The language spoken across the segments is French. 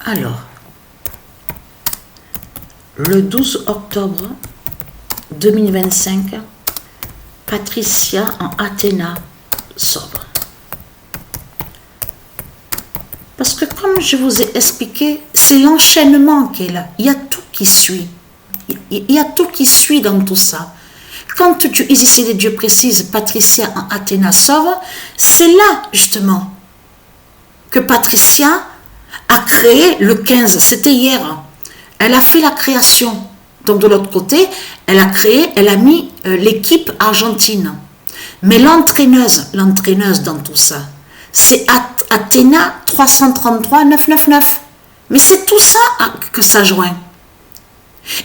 Alors, le 12 octobre 2025, Patricia en Athéna sobre. Parce que comme je vous ai expliqué, c'est l'enchaînement qui est là. Il y a tout qui suit. Il y a tout qui suit dans tout ça. Quand tu ici les dieux précise Patricia en Athéna sobre, c'est là justement que Patricia a créé le 15. C'était hier. Elle a fait la création. Donc de l'autre côté, elle a mis l'équipe argentine. Mais l'entraîneuse dans tout ça, c'est Athéna 333 999. Mais c'est tout ça que ça joint.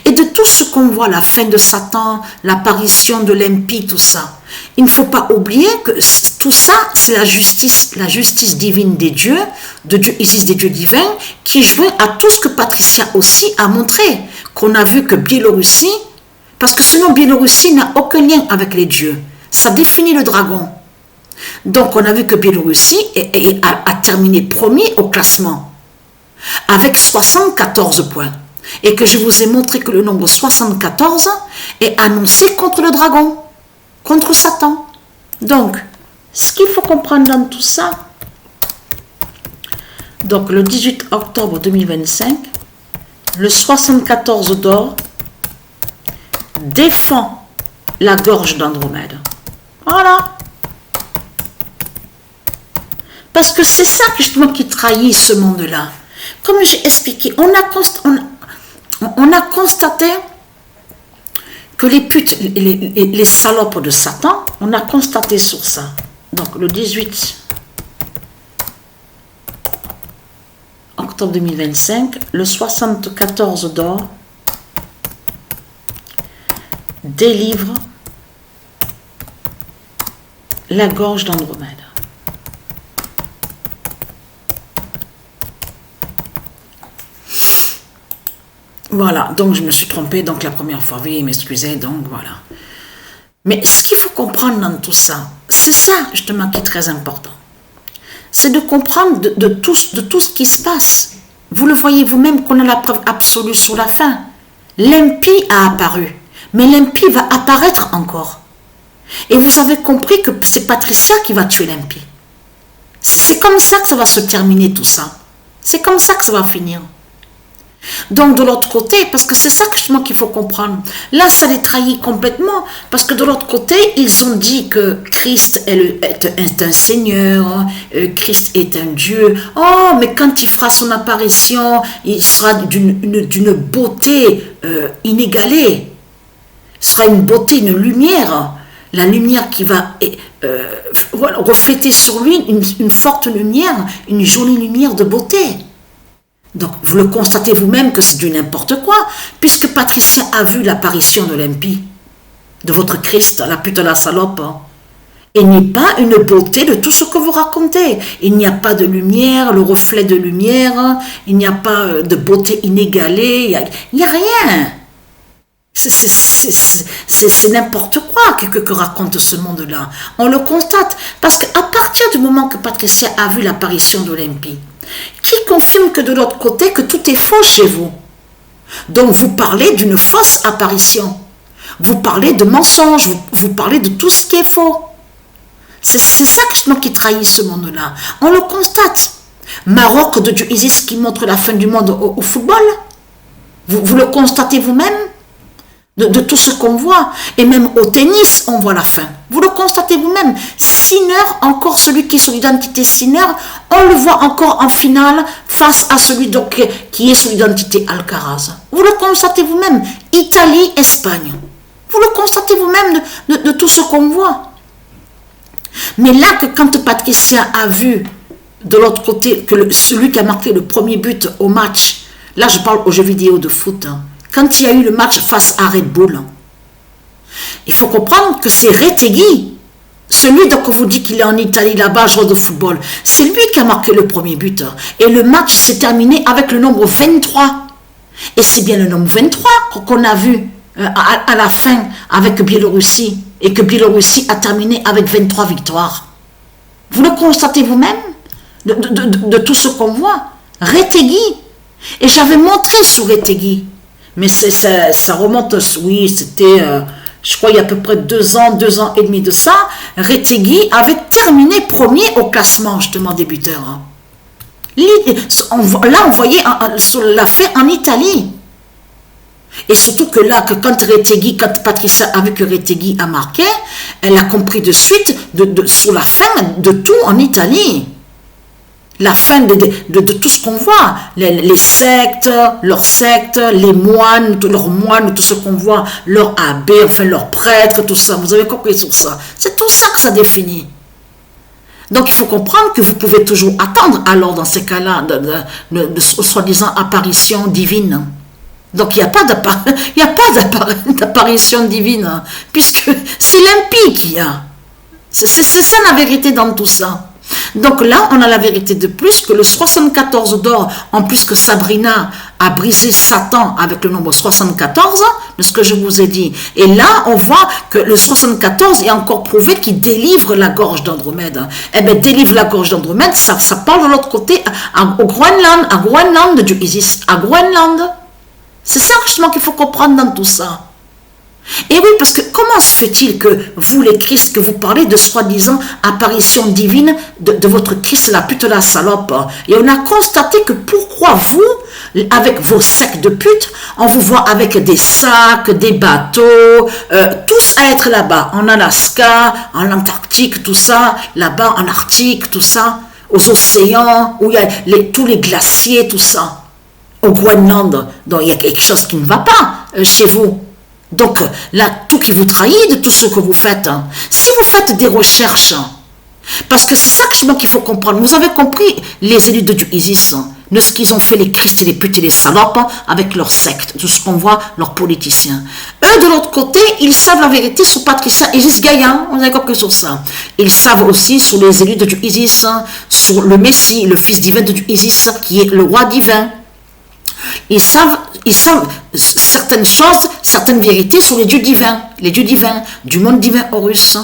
Et de tout ce qu'on voit, la fin de Satan, l'apparition de l'impie, tout ça, il ne faut pas oublier que tout ça, c'est la justice divine des dieux, de Dieu Isis, des dieux divins, qui joint à tout ce que Patricia aussi a montré, qu'on a vu que Biélorussie, parce que sinon Biélorussie n'a aucun lien avec les dieux, ça définit le dragon. Donc on a vu que Biélorussie a terminé premier au classement, avec 74 points. Et que je vous ai montré que le nombre 74 est annoncé contre le dragon, contre Satan. Donc, ce qu'il faut comprendre dans tout ça, donc le 18 octobre 2025, le 74 d'or défend la gorge d'Andromède. Voilà. Parce que c'est ça justement qui trahit ce monde-là. Comme j'ai expliqué, on a constaté que les putes, les salopes de Satan, on a constaté sur ça. Donc le 18 octobre 2025, le 74 d'or délivre la gorge d'Andromède. Voilà, donc je me suis trompée, donc la première fois, veuillez m'excuser, donc voilà. Mais ce qu'il faut comprendre dans tout ça, c'est ça justement qui est très important. C'est de comprendre de tout ce qui se passe. Vous le voyez vous-même qu'on a la preuve absolue sur la fin. L'impie a apparu, mais l'impie va apparaître encore. Et vous avez compris que c'est Patricia qui va tuer l'impie. C'est comme ça que ça va se terminer tout ça. C'est comme ça que ça va finir. Donc de l'autre côté, parce que c'est ça justement qu'il faut comprendre, là ça les trahit complètement, parce que de l'autre côté ils ont dit que Christ est un Seigneur, Christ est un Dieu. Oh, mais quand il fera son apparition, il sera d'une beauté inégalée, ce sera une beauté, une lumière, la lumière qui va refléter sur lui une forte lumière, une jolie lumière de beauté. Donc, vous le constatez vous-même que c'est du n'importe quoi, puisque Patricia a vu l'apparition de l'impie, de votre Christ, la pute à la salope. Il n'y a pas une beauté de tout ce que vous racontez. Il n'y a pas de lumière, le reflet de lumière, il n'y a pas de beauté inégalée, il n'y a rien. C'est n'importe quoi que raconte ce monde-là. On le constate, parce qu'à partir du moment que Patricia a vu l'apparition de l'impie, qui confirme que de l'autre côté, que tout est faux chez vous. Donc vous parlez d'une fausse apparition. Vous parlez de mensonges, vous parlez de tout ce qui est faux. C'est ça qui trahit ce monde-là. On le constate. Maroc de Dieu Isis qui montre la fin du monde au football. Vous le constatez vous-même de tout ce qu'on voit. Et même au tennis, on voit la fin. Vous le constatez vous-même. Sinner, encore celui qui est sur l'identité Sinner, on le voit encore en finale face à celui donc, qui est sur l'identité Alcaraz. Vous le constatez vous-même. Italie, Espagne. Vous le constatez vous-même de tout ce qu'on voit. Mais là, que quand Patricia a vu de l'autre côté que celui qui a marqué le premier but au match, là je parle aux jeux vidéo de foot, quand il y a eu le match face à Red Bull, il faut comprendre que c'est Retegui, celui dont on vous dit qu'il est en Italie là-bas, joueur de football, c'est lui qui a marqué le premier but. Et le match s'est terminé avec le nombre 23. Et c'est bien le nombre 23 qu'on a vu à la fin avec Biélorussie. Et que Biélorussie a terminé avec 23 victoires. Vous le constatez vous-même de tout ce qu'on voit. Retegui, Et j'avais montré sur Retegui. Mais ça remonte, oui, c'était, je crois, il y a à peu près 2 ans et demi de ça. Retegui avait terminé premier au classement, justement, débuteur. Hein. Là, on voyait la fait en Italie. Et surtout que là, quand Patricia a vu que Retegui a marqué, elle a compris de suite sur la fin de tout en Italie. La fin de tout ce qu'on voit, les sectes, leurs sectes, les moines, leurs moines, tout ce qu'on voit, leurs abbés, enfin leurs prêtres, tout ça. Vous avez compris sur ça. C'est tout ça que ça définit. Donc il faut comprendre que vous pouvez toujours attendre alors dans ces cas-là de soi-disant apparition divine. Donc il n'y a pas d'apparition divine, hein, puisque c'est l'impie qu'il y a. C'est ça la vérité dans tout ça. Donc là, on a la vérité de plus que le 74 d'or, en plus que Sabrina a brisé Satan avec le nombre 74, de ce que je vous ai dit. Et là, on voit que le 74 est encore prouvé qu'il délivre la gorge d'Andromède. Eh bien, délivre la gorge d'Andromède, ça parle de l'autre côté, au Groenland du Isis, à Groenland. C'est ça justement qu'il faut comprendre dans tout ça. Et oui, parce que comment se fait-il que vous, les Christ, que vous parlez de soi-disant apparition divine de votre Christ, la pute, la salope? Et on a constaté que pourquoi vous, avec vos sacs de pute, on vous voit avec des sacs, des bateaux, tous à être là-bas, en Alaska, en Antarctique, tout ça, là-bas en Arctique, tout ça, aux océans, où il y a tous les glaciers, tout ça, au Groenland. Donc il y a quelque chose qui ne va pas chez vous. Donc là, tout qui vous trahit de tout ce que vous faites. Hein. Si vous faites des recherches, parce que c'est ça qu'il faut comprendre. Vous avez compris les élus du Isis, hein, de ce qu'ils ont fait les Christ et les putes et les salopes hein, avec leurs sectes, tout ce qu'on voit, leurs politiciens. Eux, de l'autre côté, ils savent la vérité sur Patricia Isis Gaïa. On a compris sur ça. Ils savent aussi sur les élus du Isis, hein, sur le Messie, le fils divin du Isis, qui est le roi divin. Ils savent certaines choses, certaines vérités sur les dieux divins, du monde divin Horus.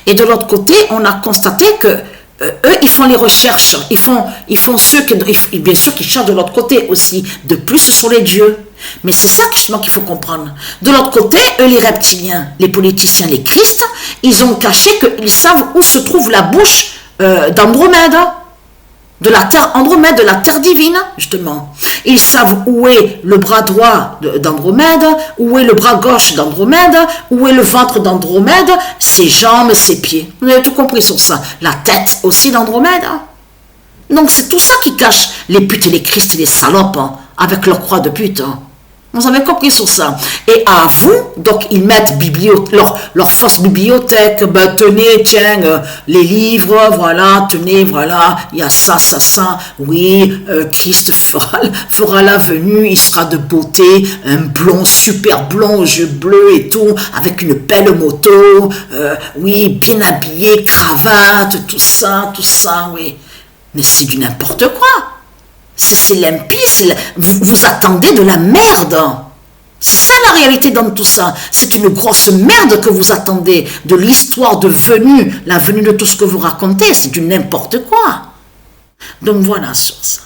Et de l'autre côté, on a constaté que eux, ils font les recherches, ils font ceux que, bien sûr, qu'ils cherchent de l'autre côté aussi, de plus sur les dieux. Mais c'est ça justement qu'il faut comprendre. De l'autre côté, eux, les reptiliens, les politiciens, les Christ, ils ont caché qu'ils savent où se trouve la bouche d'Andromède. De la terre Andromède, de la terre divine, justement. Ils savent où est le bras droit d'Andromède, où est le bras gauche d'Andromède, où est le ventre d'Andromède, ses jambes, ses pieds. Vous avez tout compris sur ça. La tête aussi d'Andromède. Donc c'est tout ça qui cache les putes et les Christ et les salopes, hein, avec leur croix de pute. Hein. Vous avez compris sur ça. Et à vous, donc ils mettent leur fausse bibliothèque, ben, tenez, tiens, les livres, voilà, tenez, voilà, il y a ça, oui, Christ fera la venue, il sera de beauté, un blond, super blond, aux yeux bleus et tout, avec une belle moto, oui, bien habillé, cravate, tout ça, oui. Mais c'est du n'importe quoi. C'est l'impie, vous attendez de la merde. C'est ça la réalité dans tout ça. C'est une grosse merde que vous attendez de l'histoire de venue, la venue de tout ce que vous racontez. C'est du n'importe quoi. Donc voilà sur ça.